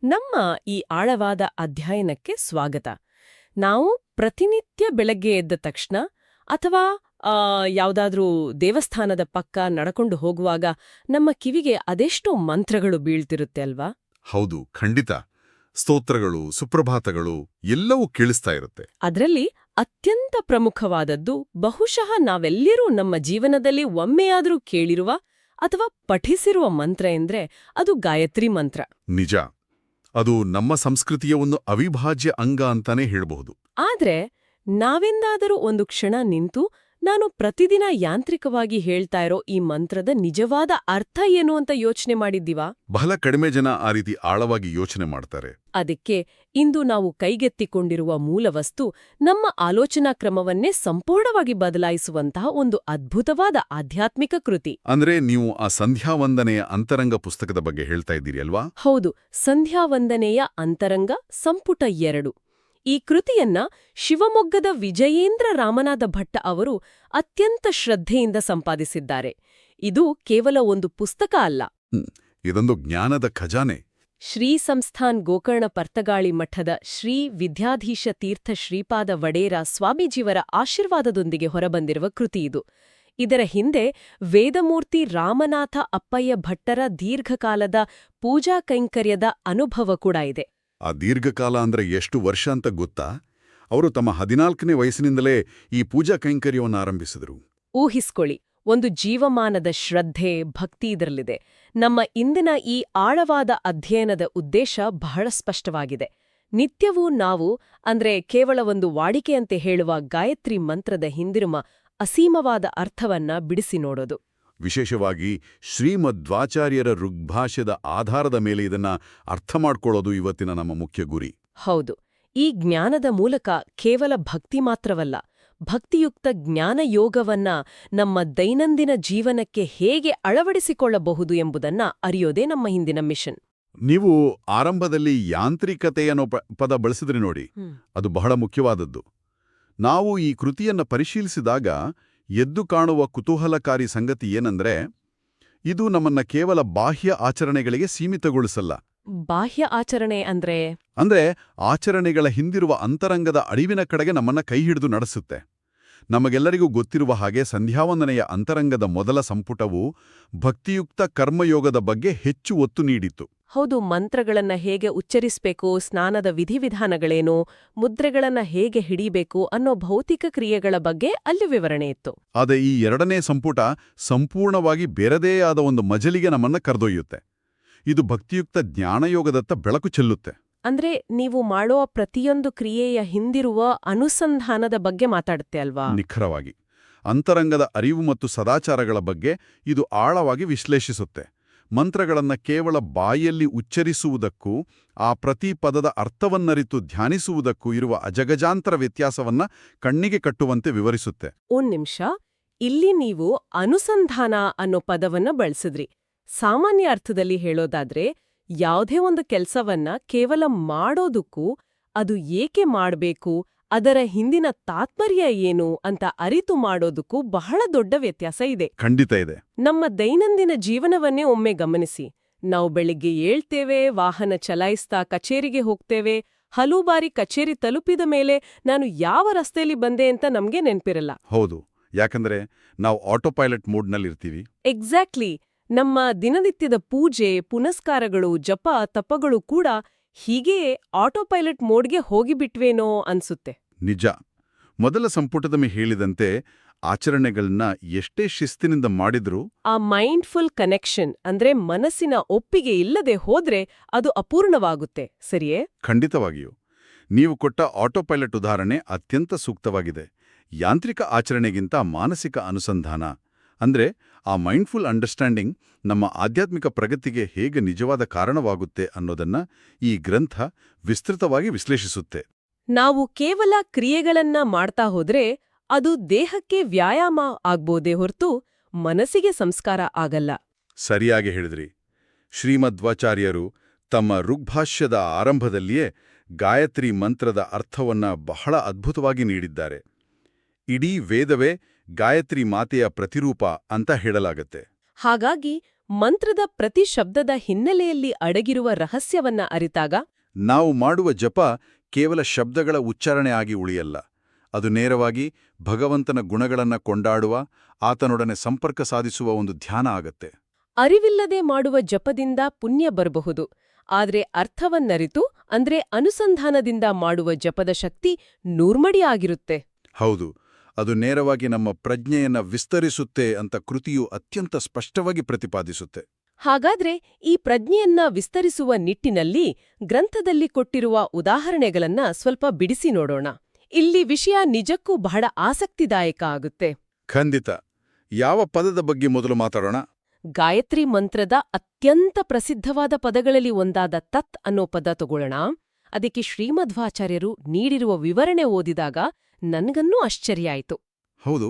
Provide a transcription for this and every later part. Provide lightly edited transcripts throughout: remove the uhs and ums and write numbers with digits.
ನಮ್ಮ ಈ ಆಳವಾದ ಅಧ್ಯಯನಕ್ಕೆ ಸ್ವಾಗತ. ನಾವು ಪ್ರತಿನಿತ್ಯ ಬೆಳಗ್ಗೆ ಎದ್ದ ತಕ್ಷಣ ಅಥವಾ ಯಾವುದಾದ್ರೂ ದೇವಸ್ಥಾನದ ಪಕ್ಕ ನಡ್ಕೊಂಡು ಹೋಗುವಾಗ ನಮ್ಮ ಕಿವಿಗೆ ಅದೆಷ್ಟೋ ಮಂತ್ರಗಳು ಬೀಳ್ತಿರುತ್ತೆ ಅಲ್ವಾ? ಹೌದು, ಖಂಡಿತ. ಸ್ತೋತ್ರಗಳು, ಸುಪ್ರಭಾತಗಳು ಎಲ್ಲವೂ ಕೇಳಿಸ್ತಾ ಇರುತ್ತೆ. ಅದರಲ್ಲಿ ಅತ್ಯಂತ ಪ್ರಮುಖವಾದದ್ದು ಬಹುಶಃ ನಾವೆಲ್ಲರೂ ನಮ್ಮ ಜೀವನದಲ್ಲಿ ಒಮ್ಮೆಯಾದರೂ ಕೇಳಿರುವ ಅಥವಾ ಪಠಿಸಿರುವ ಮಂತ್ರ ಎಂದ್ರೆ ಅದು ಗಾಯತ್ರಿ ಮಂತ್ರ. ನಿಜ. ಅದು ನಮ್ಮ ಸಂಸ್ಕೃತಿಯ ಒಂದು ಅವಿಭಾಜ್ಯ ಅಂಗ ಅಂತಾನೆ ಹೇಳಬಹುದು. ಆದ್ರೆ ನಾವೆಂದಾದರೂ ಒಂದು ಕ್ಷಣ ನಿಂತು ನಾನು ಪ್ರತಿದಿನ ಯಾಂತ್ರಿಕವಾಗಿ ಹೇಳ್ತಾ ಇರೋ ಈ ಮಂತ್ರದ ನಿಜವಾದ ಅರ್ಥ ಏನು ಅಂತ ಯೋಚನೆ ಮಾಡಿದ್ದೀವಾ? ಬಹಳ ಕಡಿಮೆ ಜನ ಆ ರೀತಿ ಆಳವಾಗಿ ಯೋಚನೆ ಮಾಡ್ತಾರೆ. ಅದಕ್ಕೆ ಇಂದು ನಾವು ಕೈಗೆತ್ತಿಕೊಂಡಿರುವ ಮೂಲವಸ್ತು ನಮ್ಮ ಆಲೋಚನಾ ಕ್ರಮವನ್ನೇ ಸಂಪೂರ್ಣವಾಗಿ ಬದಲಾಯಿಸುವಂತಹ ಒಂದು ಅದ್ಭುತವಾದ ಆಧ್ಯಾತ್ಮಿಕ ಕೃತಿ. ಅಂದ್ರೆ ನೀವು ಆ ಸಂಧ್ಯಾವಂದನೆಯ ಅಂತರಂಗ ಪುಸ್ತಕದ ಬಗ್ಗೆ ಹೇಳ್ತಾ ಇದ್ದೀರಿ ಅಲ್ವಾ? ಹೌದು, ಸಂಧ್ಯಾವಂದನೆಯ ಅಂತರಂಗ ಸಂಪುಟ 2. ಈ ಕೃತಿಯನ್ನ ಶಿವಮೊಗ್ಗದ ವಿಜಯೇಂದ್ರ ರಾಮನಾಥ ಭಟ್ಟ ಅವರು ಅತ್ಯಂತ ಶ್ರದ್ಧೆಯಿಂದ ಸಂಪಾದಿಸಿದ್ದಾರೆ. ಇದು ಕೇವಲ ಒಂದು ಪುಸ್ತಕ ಅಲ್ಲ. ಇದೊಂದು ಜ್ಞಾನದ ಖಜಾನೆ. ಶ್ರೀ ಸಂಸ್ಥಾನ್ ಗೋಕರ್ಣ ಪರ್ತಗಾಳಿ ಮಠದ ಶ್ರೀ ವಿದ್ಯಾಧೀಶ ತೀರ್ಥ ಶ್ರೀಪಾದ ವಡೇರ ಸ್ವಾಮೀಜಿಯವರ ಆಶೀರ್ವಾದದೊಂದಿಗೆ ಹೊರಬಂದಿರುವ ಕೃತಿ ಇದು. ಇದರ ಹಿಂದೆ ವೇದಮೂರ್ತಿ ರಾಮನಾಥ ಅಪ್ಪಯ್ಯ ಭಟ್ಟರ ದೀರ್ಘಕಾಲದ ಪೂಜಾ ಕೈಂಕರ್ಯದ ಅನುಭವ ಕೂಡ ಇದೆ. ಆ ದೀರ್ಘಕಾಲ ಅಂದ್ರೆ ಎಷ್ಟು ವರ್ಷ ಅಂತ ಗೊತ್ತಾ? ಅವರು ತಮ್ಮ 14ನೇ ವಯಸ್ಸಿನಿಂದಲೇ ಈ ಪೂಜಾ ಕೈಂಕರ್ಯವನ್ನು ಆರಂಭಿಸಿದರು. ಊಹಿಸ್ಕೊಳ್ಳಿ, ಒಂದು ಜೀವಮಾನದ ಶ್ರದ್ಧೆ, ಭಕ್ತಿ ಇದರಲ್ಲಿದೆ. ನಮ್ಮ ಇಂದಿನ ಈ ಆಳವಾದ ಅಧ್ಯಯನದ ಉದ್ದೇಶ ಬಹಳ ಸ್ಪಷ್ಟವಾಗಿದೆ. ನಿತ್ಯವೂ ನಾವು ಅಂದ್ರೆ ಕೇವಲ ಒಂದು ವಾಡಿಕೆಯಂತೆ ಹೇಳುವ ಗಾಯತ್ರಿ ಮಂತ್ರದ ಹಿಂದಿರುವ ಅಸೀಮವಾದ ಅರ್ಥವನ್ನ ಬಿಡಿಸಿ ನೋಡೋದು. ವಿಶೇಷವಾಗಿ ಶ್ರೀಮಧ್ವಾಚಾರ್ಯರ ಋಗ್ಭಾಷ್ಯದ ಆಧಾರದ ಮೇಲೆ ಇದನ್ನ ಅರ್ಥ ಮಾಡ್ಕೊಳ್ಳೋದು ಇವತ್ತಿನ ನಮ್ಮ ಮುಖ್ಯ ಗುರಿ. ಹೌದು, ಈ ಜ್ಞಾನದ ಮೂಲಕ ಕೇವಲ ಭಕ್ತಿ ಮಾತ್ರವಲ್ಲ, ಭಕ್ತಿಯುಕ್ತ ಜ್ಞಾನಯೋಗವನ್ನ ನಮ್ಮ ದೈನಂದಿನ ಜೀವನಕ್ಕೆ ಹೇಗೆ ಅಳವಡಿಸಿಕೊಳ್ಳಬಹುದು ಎಂಬುದನ್ನ ಅರಿಯೋದೇ ನಮ್ಮ ಹಿಂದಿನ ಮಿಷನ್. ನೀವು ಆರಂಭದಲ್ಲಿ ಯಾಂತ್ರಿಕತೆ ಅನ್ನೋ ಪದ ಬಳಸಿದ್ರಿ ನೋಡಿ, ಅದು ಬಹಳ ಮುಖ್ಯವಾದದ್ದು. ನಾವು ಈ ಕೃತಿಯನ್ನ ಪರಿಶೀಲಿಸಿದಾಗ ಎದ್ದು ಕಾಣುವ ಕುತೂಹಲಕಾರಿ ಸಂಗತಿ ಏನಂದ್ರೆ, ಇದು ನಮ್ಮನ್ನ ಕೇವಲ ಬಾಹ್ಯ ಆಚರಣೆಗಳಿಗೆ ಸೀಮಿತಗೊಳಿಸಲ್ಲ. ಬಾಹ್ಯ ಆಚರಣೆ ಅಂದ್ರೆ ಆಚರಣೆಗಳ ಹಿಂದಿರುವ ಅಂತರಂಗದ ಅರಿವಿನ ಕಡೆಗೆ ನಮ್ಮನ್ನ ಕೈಹಿಡಿದು ನಡೆಸುತ್ತೆ. ನಮಗೆಲ್ಲರಿಗೂ ಗೊತ್ತಿರುವ ಹಾಗೆ ಸಂಧ್ಯಾವಂದನೆಯ ಅಂತರಂಗದ ಮೊದಲ ಸಂಪುಟವು ಭಕ್ತಿಯುಕ್ತ ಕರ್ಮಯೋಗದ ಬಗ್ಗೆ ಹೆಚ್ಚು ಒತ್ತು ನೀಡಿತ್ತು. ಹೌದು, ಮಂತ್ರಗಳನ್ನ ಹೇಗೆ ಉಚ್ಚರಿಸಬೇಕು, ಸ್ನಾನದ ವಿಧಿವಿಧಾನಗಳೇನು, ಮುದ್ರೆಗಳನ್ನ ಹೇಗೆ ಹಿಡಿಬೇಕು ಅನ್ನೋ ಭೌತಿಕ ಕ್ರಿಯೆಗಳ ಬಗ್ಗೆ ಅಲ್ಲಿ ವಿವರಣೆ ಇತ್ತು. ಆದರೆ ಈ 2ನೇ ಸಂಪುಟ ಸಂಪೂರ್ಣವಾಗಿ ಬೇರೆದೇ ಆದ ಒಂದು ಮಜಲಿಗೆ ನಮ್ಮನ್ನ ಕರೆದೊಯ್ಯುತ್ತೆ. ಇದು ಭಕ್ತಿಯುಕ್ತ ಜ್ಞಾನಯೋಗದತ್ತ ಬೆಳಕು ಚೆಲ್ಲುತ್ತೆ. ಅಂದ್ರೆ ನೀವು ಮಾಡೋ ಪ್ರತಿಯೊಂದು ಕ್ರಿಯೆಯ ಹಿಂದಿರುವ ಅನುಸಂಧಾನದ ಬಗ್ಗೆ ಮಾತಾಡುತ್ತೆ ಅಲ್ವಾ? ನಿಖರವಾಗಿ. ಅಂತರಂಗದ ಅರಿವು ಮತ್ತು ಸದಾಚಾರಗಳ ಬಗ್ಗೆ ಇದು ಆಳವಾಗಿ ವಿಶ್ಲೇಷಿಸುತ್ತೆ. ಮಂತ್ರಗಳನ್ನ ಕೇವಲ ಬಾಯಲ್ಲಿ ಉಚ್ಚರಿಸುವುದಕ್ಕೂ ಆ ಪ್ರತಿ ಪದದ ಅರ್ಥವನ್ನರಿತು ಧ್ಯಾನಿಸುವುದಕ್ಕೂ ಇರುವ ಅಜಗಜಾಂತರ ವ್ಯತ್ಯಾಸವನ್ನ ಕಣ್ಣಿಗೆ ಕಟ್ಟುವಂತೆ ವಿವರಿಸುತ್ತೆ. ಒಂದ್ ನಿಮಿಷ, ಇಲ್ಲಿ ನೀವು ಅನುಸಂಧಾನ ಅನ್ನೋ ಪದವನ್ನ ಬಳಸಿದ್ರಿ. ಸಾಮಾನ್ಯ ಅರ್ಥದಲ್ಲಿ ಹೇಳೋದಾದ್ರೆ ಯಾವುದೇ ಒಂದು ಕೆಲಸವನ್ನ ಕೇವಲ ಮಾಡೋದಕ್ಕೂ ಅದು ಏಕೆ ಮಾಡಬೇಕು, ಅದರ ಹಿಂದಿನ ತಾತ್ಪರ್ಯ ಏನು ಅಂತ ಅರಿತು ಮಾಡೋದಕ್ಕೂ ಬಹಳ ದೊಡ್ಡ ವ್ಯತ್ಯಾಸ ಇದೆ. ಖಂಡಿತ ಇದೆ. ನಮ್ಮ ದೈನಂದಿನ ಜೀವನವನ್ನೇ ಒಮ್ಮೆ ಗಮನಿಸಿ. ನಾವು ಬೆಳಿಗ್ಗೆ ಏಳ್ತೇವೆ, ವಾಹನ ಚಲಾಯಿಸ್ತಾ ಕಚೇರಿಗೆ ಹೋಗ್ತೇವೆ. ಹಲವು ಬಾರಿ ಕಚೇರಿ ತಲುಪಿದ ಮೇಲೆ ನಾನು ಯಾವ ರಸ್ತೆಯಲ್ಲಿ ಬಂದೆ ಅಂತ ನಮ್ಗೆ ನೆನ್ಪಿರಲ್ಲ. ಹೌದು, ಯಾಕಂದ್ರೆ ನಾವು ಆಟೋ ಪೈಲಟ್ ಮೋಡ್ನಲ್ಲಿರ್ತೀವಿ. ಎಕ್ಸಾಕ್ಟ್ಲಿ. ನಮ್ಮ ದಿನನಿತ್ಯದ ಪೂಜೆ, ಪುನಸ್ಕಾರಗಳು, ಜಪ ತಪಗಳು ಕೂಡ ಹೀಗೆಯೇ ಆಟೋ ಪೈಲಟ್ ಮೋಡ್ಗೆ ಹೋಗಿಬಿಟ್ವೇನೋ ಅನ್ಸುತ್ತೆ. ನಿಜ. ಮೊದಲ ಸಂಪುಟದ ಹೇಳಿದಂತೆ ಆಚರಣೆಗಳನ್ನ ಎಷ್ಟೇ ಶಿಸ್ತಿನಿಂದ ಮಾಡಿದ್ರೂ ಆ ಮೈಂಡ್ಫುಲ್ ಕನೆಕ್ಷನ್ ಅಂದ್ರೆ ಮನಸ್ಸಿನ ಒಪ್ಪಿಗೆ ಇಲ್ಲದೆ ಹೋದ್ರೆ ಅದು ಅಪೂರ್ಣವಾಗುತ್ತೆ, ಸರಿಯೇ? ಖಂಡಿತವಾಗಿಯೂ. ನೀವು ಕೊಟ್ಟ ಆಟೋ ಪೈಲಟ್ ಉದಾಹರಣೆ ಅತ್ಯಂತ ಸೂಕ್ತವಾಗಿದೆ. ಯಾಂತ್ರಿಕ ಆಚರಣೆಗಿಂತ ಮಾನಸಿಕ ಅನುಸಂಧಾನ ಅಂದ್ರೆ ಆ ಮೈಂಡ್ಫುಲ್ ಅಂಡರ್ಸ್ಟ್ಯಾಂಡಿಂಗ್ ನಮ್ಮ ಆಧ್ಯಾತ್ಮಿಕ ಪ್ರಗತಿಗೆ ಹೇಗೆ ನಿಜವಾದ ಕಾರಣವಾಗುತ್ತೆ ಅನ್ನೋದನ್ನ ಈ ಗ್ರಂಥ ವಿಸ್ತೃತವಾಗಿ ವಿಶ್ಲೇಷಿಸುತ್ತೆ. ನಾವು ಕೇವಲ ಕ್ರಿಯೆಗಳನ್ನ ಮಾಡ್ತಾ ಹೋದ್ರೆ ಅದು ದೇಹಕ್ಕೆ ವ್ಯಾಯಾಮ ಆಗ್ಬೋದೇ ಹೊರತು ಮನಸ್ಸಿಗೆ ಸಂಸ್ಕಾರ ಆಗಲ್ಲ. ಸರಿಯಾಗಿ ಹೇಳಿದ್ರಿ. ಶ್ರೀಮಧ್ವಾಚಾರ್ಯರು ತಮ್ಮ ಋಗ್ಭಾಷ್ಯದ ಆರಂಭದಲ್ಲಿಯೇ ಗಾಯತ್ರಿ ಮಂತ್ರದ ಅರ್ಥವನ್ನ ಬಹಳ ಅದ್ಭುತವಾಗಿ ನೀಡಿದ್ದಾರೆ. ಇಡೀ ವೇದವೇ ಗಾಯತ್ರಿ ಮಾತೆಯ ಪ್ರತಿರೂಪ ಅಂತ ಹೇಳಲಾಗತ್ತೆ. ಹಾಗಾಗಿ ಮಂತ್ರದ ಪ್ರತಿ ಶಬ್ದದ ಹಿನ್ನೆಲೆಯಲ್ಲಿ ಅಡಗಿರುವ ರಹಸ್ಯವನ್ನ ಅರಿತಾಗ ನಾವು ಮಾಡುವ ಜಪ ಕೇವಲ ಶಬ್ದಗಳ ಉಚ್ಚಾರಣೆ ಆಗಿ ಉಳಿಯಲ್ಲ. ಅದು ನೇರವಾಗಿ ಭಗವಂತನ ಗುಣಗಳನ್ನ ಕೊಂಡಾಡುವ, ಆತನೊಡನೆ ಸಂಪರ್ಕ ಸಾಧಿಸುವ ಒಂದು ಧ್ಯಾನ ಆಗತ್ತೆ. ಅರಿವಿಲ್ಲದೆ ಮಾಡುವ ಜಪದಿಂದ ಪುಣ್ಯ ಬರಬಹುದು, ಆದ್ರೆ ಅರ್ಥವನ್ನರಿತು ಅಂದ್ರೆ ಅನುಸಂಧಾನದಿಂದ ಮಾಡುವ ಜಪದ ಶಕ್ತಿ ನೂರ್ಮಡಿ ಆಗಿರುತ್ತೆ. ಹೌದು, ಅದು ನೇರವಾಗಿ ನಮ್ಮ ಪ್ರಜ್ಞೆಯನ್ನ ವಿಸ್ತರಿಸುತ್ತೆ ಅಂತ ಕೃತಿಯು ಅತ್ಯಂತ ಸ್ಪಷ್ಟವಾಗಿ ಪ್ರತಿಪಾದಿಸುತ್ತೆ. ಹಾಗಾದ್ರೆ ಈ ಪ್ರಜ್ಞೆಯನ್ನ ವಿಸ್ತರಿಸುವ ನಿಟ್ಟಿನಲ್ಲಿ ಗ್ರಂಥದಲ್ಲಿ ಕೊಟ್ಟಿರುವ ಉದಾಹರಣೆಗಳನ್ನ ಸ್ವಲ್ಪ ಬಿಡಿಸಿ ನೋಡೋಣ. ಇಲ್ಲಿ ವಿಷಯ ನಿಜಕ್ಕೂ ಬಹಳ ಆಸಕ್ತಿದಾಯಕ ಆಗುತ್ತೆ. ಖಂಡಿತ. ಯಾವ ಪದದ ಬಗ್ಗೆ ಮೊದಲು ಮಾತಾಡೋಣ? ಗಾಯತ್ರಿ ಮಂತ್ರದ ಅತ್ಯಂತ ಪ್ರಸಿದ್ಧವಾದ ಪದಗಳಲ್ಲಿ ಒಂದಾದ ತತ್ ಅನ್ನೋ ಪದ ತಗೊಳ್ಳೋಣ. ಅದಕ್ಕೆ ಶ್ರೀಮಧ್ವಾಚಾರ್ಯರು ನೀಡಿರುವ ವಿವರಣೆ ಓದಿದಾಗ ನನ್ಗನ್ನೂ ಆಶ್ಚರ್ಯ ಆಯ್ತು. ಹೌದು,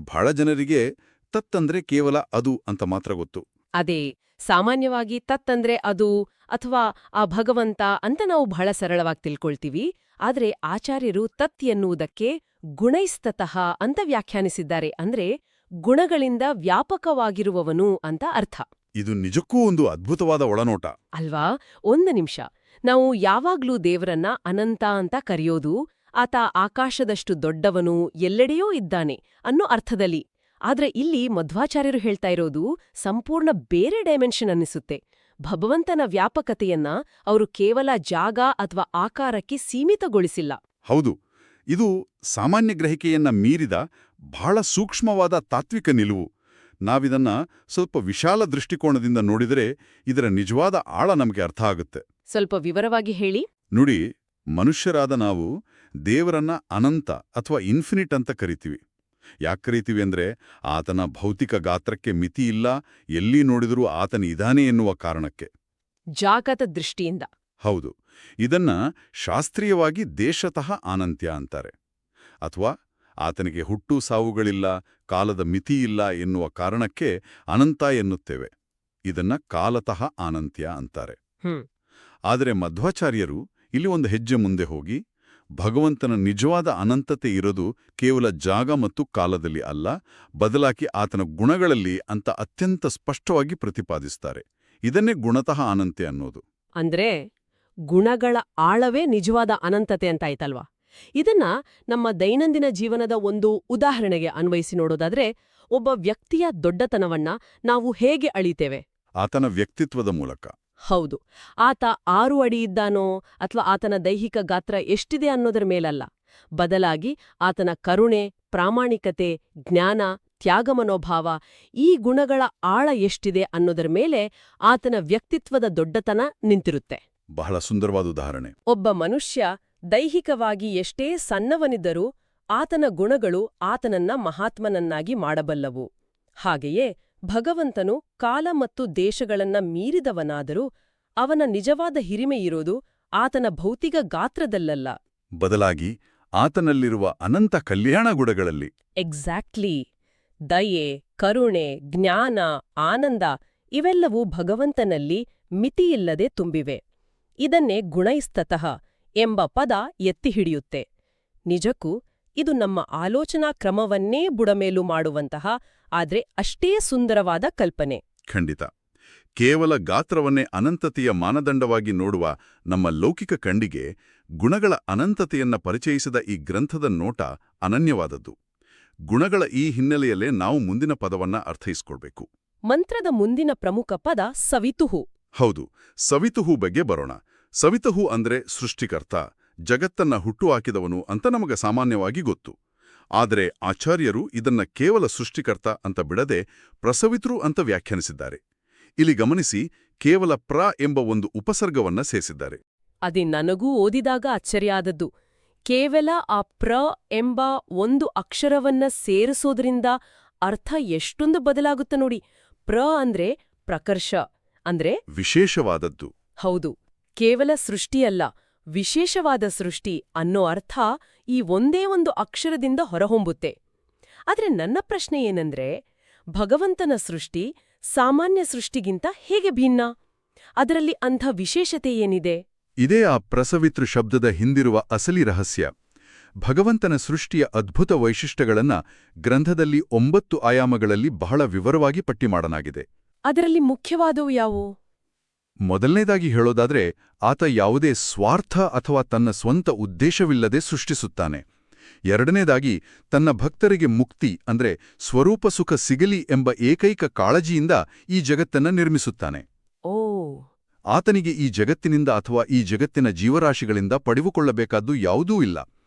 ಬಹಳ ಜನರಿಗೆ ತತ್ ಅಂದ್ರೆ ಕೇವಲ ಅದು ಅಂತ ಮಾತ್ರ ಗೊತ್ತು. ಅದೇ, ಸಾಮಾನ್ಯವಾಗಿ ತತ್ ಅಂದ್ರೆ ಅದು ಅಥವಾ ಆ ಭಗವಂತ ಅಂತ ನಾವು ಬಹಳ ಸರಳವಾಗಿ ತಿಳ್ಕೊಳ್ತೀವಿ. ಆದ್ರೆ ಆಚಾರ್ಯರು ತತ್ ಎನ್ನುವುದಕ್ಕೆ ಗುಣೈಸ್ತತಃ ಅಂತ ವ್ಯಾಖ್ಯಾನಿಸಿದ್ದಾರೆ. ಅಂದ್ರೆ ಗುಣಗಳಿಂದ ವ್ಯಾಪಕವಾಗಿರುವವನು ಅಂತ ಅರ್ಥ. ಇದು ನಿಜಕ್ಕೂ ಒಂದು ಅದ್ಭುತವಾದ ಒಳನೋಟ ಅಲ್ವಾ? ಒಂದು ನಿಮಿಷ, ನಾವು ಯಾವಾಗ್ಲೂ ದೇವರನ್ನ ಅನಂತ ಅಂತ ಕರೆಯೋದು, ಆತ ಆಕಾಶದಷ್ಟು ದೊಡ್ಡವನು, ಎಲ್ಲೆಡೆಯೂ ಇದ್ದಾನೆ ಅನ್ನೋ ಅರ್ಥದಲ್ಲಿ. ಆದ್ರೆ ಇಲ್ಲಿ ಮಧ್ವಾಚಾರ್ಯರು ಹೇಳ್ತಾ ಇರೋದು ಸಂಪೂರ್ಣ ಬೇರೆ ಡೈಮೆನ್ಷನ್ ಅನ್ನಿಸುತ್ತೆ. ಭಗವಂತನ ವ್ಯಾಪಕತೆಯನ್ನ ಅವರು ಕೇವಲ ಜಾಗ ಅಥವಾ ಆಕಾರಕ್ಕೆ ಸೀಮಿತಗೊಳಿಸಿಲ್ಲ. ಹೌದು, ಇದು ಸಾಮಾನ್ಯ ಗ್ರಹಿಕೆಯನ್ನ ಮೀರಿದ ಬಹಳ ಸೂಕ್ಷ್ಮವಾದ ತಾತ್ವಿಕ ನಿಲುವು. ನಾವಿದನ್ನ ಸ್ವಲ್ಪ ವಿಶಾಲ ದೃಷ್ಟಿಕೋನದಿಂದ ನೋಡಿದರೆ ಇದರ ನಿಜವಾದ ಆಳ ನಮಗೆ ಅರ್ಥ ಆಗುತ್ತೆ. ಸ್ವಲ್ಪ ವಿವರವಾಗಿ ಹೇಳಿ. ನೋಡಿ, ಮನುಷ್ಯರಾದ ನಾವು ದೇವರನ್ನ ಅನಂತ ಅಥವಾ ಇನ್ಫಿನಿಟ್ ಅಂತ ಕರಿತೀವಿ. ಯಾಕೆ ಕರಿತೀವಿ ಅಂದ್ರೆ ಆತನ ಭೌತಿಕ ಗಾತ್ರಕ್ಕೆ ಮಿತಿ ಇಲ್ಲ, ಎಲ್ಲಿ ನೋಡಿದರೂ ಆತನ ಇದಾನೆ ಎನ್ನುವ ಕಾರಣಕ್ಕೆ. ಜಾಗದ ದೃಷ್ಟಿಯಿಂದ. ಹೌದು, ಇದನ್ನ ಶಾಸ್ತ್ರೀಯವಾಗಿ ದೇಶತಃ ಅನಂತ್ಯ ಅಂತಾರೆ. ಅಥವಾ ಆತನಿಗೆ ಹುಟ್ಟು ಸಾವುಗಳಿಲ್ಲ, ಕಾಲದ ಮಿತಿಯಿಲ್ಲ ಎನ್ನುವ ಕಾರಣಕ್ಕೆ ಅನಂತ ಎನ್ನುತ್ತೇವೆ. ಇದನ್ನ ಕಾಲತಃ ಅನಂತ್ಯ ಅಂತಾರೆ. ಆದರೆ ಮಧ್ವಾಚಾರ್ಯರು ಇಲ್ಲಿ ಒಂದು ಹೆಜ್ಜೆ ಮುಂದೆ ಹೋಗಿ ಭಗವಂತನ ನಿಜವಾದ ಅನಂತತೆ ಇರೋದು ಕೇವಲ ಜಾಗ ಮತ್ತು ಕಾಲದಲ್ಲಿ ಅಲ್ಲ, ಬದಲಾಗಿ ಆತನ ಗುಣಗಳಲ್ಲಿ ಅಂತ ಅತ್ಯಂತ ಸ್ಪಷ್ಟವಾಗಿ ಪ್ರತಿಪಾದಿಸ್ತಾರೆ. ಇದನ್ನೇ ಗುಣತಃ ಅನಂತ್ಯ ಅನ್ನೋದು. ಅಂದ್ರೆ ಗುಣಗಳ ಆಳವೇ ನಿಜವಾದ ಅನಂತತೆ ಅಂತಾಯ್ತಲ್ವಾ? ಇದನ್ನ ನಮ್ಮ ದೈನಂದಿನ ಜೀವನದ ಒಂದು ಉದಾಹರಣೆಗೆ ಅನ್ವಯಿಸಿ ನೋಡೋದಾದ್ರೆ, ಒಬ್ಬ ವ್ಯಕ್ತಿಯ ದೊಡ್ಡತನವನ್ನ ನಾವು ಹೇಗೆ ಅಳಿತೇವೆ? ಆತನ ವ್ಯಕ್ತಿತ್ವದ ಮೂಲಕ. ಹೌದು, ಆತ 6 ಅಡಿ ಇದ್ದಾನೋ ಅಥವಾ ಆತನ ದೈಹಿಕ ಗಾತ್ರ ಎಷ್ಟಿದೆ ಅನ್ನೋದರ ಮೇಲಲ್ಲ, ಬದಲಾಗಿ ಆತನ ಕರುಣೆ, ಪ್ರಾಮಾಣಿಕತೆ, ಜ್ಞಾನ, ತ್ಯಾಗ ಮನೋಭಾವ, ಈ ಗುಣಗಳ ಆಳ ಎಷ್ಟಿದೆ ಅನ್ನೋದರ ಮೇಲೆ ಆತನ ವ್ಯಕ್ತಿತ್ವದ ದೊಡ್ಡತನ ನಿಂತಿರುತ್ತೆ. ಬಹಳ ಸುಂದರವಾದ ಉದಾಹರಣೆ. ಒಬ್ಬ ಮನುಷ್ಯ ದೈಹಿಕವಾಗಿ ಎಷ್ಟೇ ಸಣ್ಣವನಿದ್ದರೂ ಆತನ ಗುಣಗಳು ಆತನನ್ನ ಮಹಾತ್ಮನನ್ನಾಗಿ ಮಾಡಬಲ್ಲವು. ಹಾಗೆಯೇ ಭಗವಂತನು ಕಾಲ ಮತ್ತು ದೇಶಗಳನ್ನ ಮೀರಿದವನಾದರೂ ಅವನ ನಿಜವಾದ ಹಿರಿಮೆಯಿರೋದು ಆತನ ಭೌತಿಕ ಗಾತ್ರದಲ್ಲಲ್ಲ, ಬದಲಾಗಿ ಆತನಲ್ಲಿರುವ ಅನಂತ ಕಲ್ಯಾಣ ಗುಣಗಳಲ್ಲಿ. ಎಕ್ಸಾಕ್ಟ್ಲಿ. ದಯೆ, ಕರುಣೆ, ಜ್ಞಾನ, ಆನಂದ ಇವೆಲ್ಲವೂ ಭಗವಂತನಲ್ಲಿ ಮಿತಿಯಿಲ್ಲದೆ ತುಂಬಿವೆ. ಇದನ್ನೇ ಗುಣೈಸ್ತತಃ ಎಂಬ ಪದ ಎತ್ತಿ ಹಿಡಿಯುತ್ತೆ. ನಿಜಕ್ಕೂ ಇದು ನಮ್ಮ ಆಲೋಚನಾ ಕ್ರಮವನ್ನೇ ಬುಡಮೇಲು ಮಾಡುವಂತಹ, ಆದ್ರೆ ಅಷ್ಟೇ ಸುಂದರವಾದ ಕಲ್ಪನೆ. ಖಂಡಿತ. ಕೇವಲ ಗಾತ್ರವನ್ನೇ ಅನಂತತೆಯ ಮಾನದಂಡವಾಗಿ ನೋಡುವ ನಮ್ಮ ಲೌಕಿಕ ಕಣ್ಣಿಗೆ ಗುಣಗಳ ಅನಂತತೆಯನ್ನ ಪರಿಚಯಿಸಿದ ಈ ಗ್ರಂಥದ ನೋಟ ಅನನ್ಯವಾದದ್ದು. ಗುಣಗಳ ಈ ಹಿನ್ನೆಲೆಯಲ್ಲೇ ನಾವು ಮುಂದಿನ ಪದವನ್ನ ಅರ್ಥೈಸ್ಕೊಳ್ಬೇಕು. ಮಂತ್ರದ ಮುಂದಿನ ಪ್ರಮುಖ ಪದ ಸವಿತುಹು. ಹೌದು, ಸವಿತುಹು ಬಗ್ಗೆ ಬರೋಣ. ಸವಿತುಹು ಅಂದ್ರೆ ಸೃಷ್ಟಿಕರ್ತ, ಜಗತ್ತನ್ನ ಹುಟ್ಟುಹಾಕಿದವನು ಅಂತ ನಮಗೆ ಸಾಮಾನ್ಯವಾಗಿ ಗೊತ್ತು. ಆದರೆ ಆಚಾರ್ಯರು ಇದನ್ನ ಕೇವಲ ಸೃಷ್ಟಿಕರ್ತ ಅಂತ ಬಿಡದೆ ಪ್ರಸವಿತೃ ಅಂತ ವ್ಯಾಖ್ಯಾನಿಸಿದ್ದಾರೆ. ಇಲ್ಲಿ ಗಮನಿಸಿ, ಕೇವಲ ಪ್ರ ಎಂಬ ಒಂದು ಉಪಸರ್ಗವನ್ನ ಸೇರಿಸಿದ್ದಾರೆ. ಅದೇ ನನಗೂ ಓದಿದಾಗ ಅಚ್ಚರಿಯ ಆದದ್ದು. ಕೇವಲ ಆ ಪ್ರ ಎಂಬ ಒಂದು ಅಕ್ಷರವನ್ನ ಸೇರಿಸೋದ್ರಿಂದ ಅರ್ಥ ಎಷ್ಟೊಂದು ಬದಲಾಗುತ್ತೆ ನೋಡಿ. ಪ್ರ ಅಂದ್ರೆ ಪ್ರಕರ್ಷ, ಅಂದ್ರೆ ವಿಶೇಷವಾದದ್ದು. ಹೌದು, ಕೇವಲ ಸೃಷ್ಟಿಯಲ್ಲ, ವಿಶೇಷವಾದ ಸೃಷ್ಟಿ ಅನ್ನೋ ಅರ್ಥ ಈ ಒಂದೇ ಒಂದು ಅಕ್ಷರದಿಂದ ಹೊರಹೊಂಬುತ್ತೆ. ಆದ್ರೆ ನನ್ನ ಪ್ರಶ್ನೆ ಏನಂದ್ರೆ, ಭಗವಂತನ ಸೃಷ್ಟಿ ಸಾಮಾನ್ಯ ಸೃಷ್ಟಿಗಿಂತ ಹೇಗೆ ಭಿನ್ನ? ಅದರಲ್ಲಿ ಅಂಥ ವಿಶೇಷತೆ ಏನಿದೆ? ಇದೇ ಆ ಪ್ರಸವಿತೃ ಶಬ್ದದ ಹಿಂದಿರುವ ಅಸಲಿ ರಹಸ್ಯ. ಭಗವಂತನ ಸೃಷ್ಟಿಯ ಅದ್ಭುತ ವೈಶಿಷ್ಟ್ಯಗಳನ್ನ ಗ್ರಂಥದಲ್ಲಿ 9 ಆಯಾಮಗಳಲ್ಲಿ ಬಹಳ ವಿವರವಾಗಿ ಪಟ್ಟಿ ಮಾಡಲಾಗಿದೆ. ಅದರಲ್ಲಿ ಮುಖ್ಯವಾದವು ಯಾವುವು? ಮೊದಲನೇದಾಗಿ ಹೇಳೋದಾದ್ರೆ ಆತ ಯಾವುದೇ ಸ್ವಾರ್ಥ ಅಥವಾ ತನ್ನ ಸ್ವಂತ ಉದ್ದೇಶವಿಲ್ಲದೆ ಸೃಷ್ಟಿಸುತ್ತಾನೆ. ಎರಡನೇದಾಗಿ ತನ್ನ ಭಕ್ತರಿಗೆ ಮುಕ್ತಿ ಅಂದ್ರೆ ಸ್ವರೂಪ ಸುಖ ಸಿಗಲಿ ಎಂಬ ಏಕೈಕ ಕಾಳಜಿಯಿಂದ ಈ ಜಗತ್ತನ್ನ ನಿರ್ಮಿಸುತ್ತಾನೆ. ಓ, ಆತನಿಗೆ ಈ ಜಗತ್ತಿನಿಂದ ಅಥವಾ ಈ ಜಗತ್ತಿನ ಜೀವರಾಶಿಗಳಿಂದ ಪಡೆದುಕೊಳ್ಳಬೇಕಾದ್ದು ಯಾವುದೂ ಇಲ್ಲ.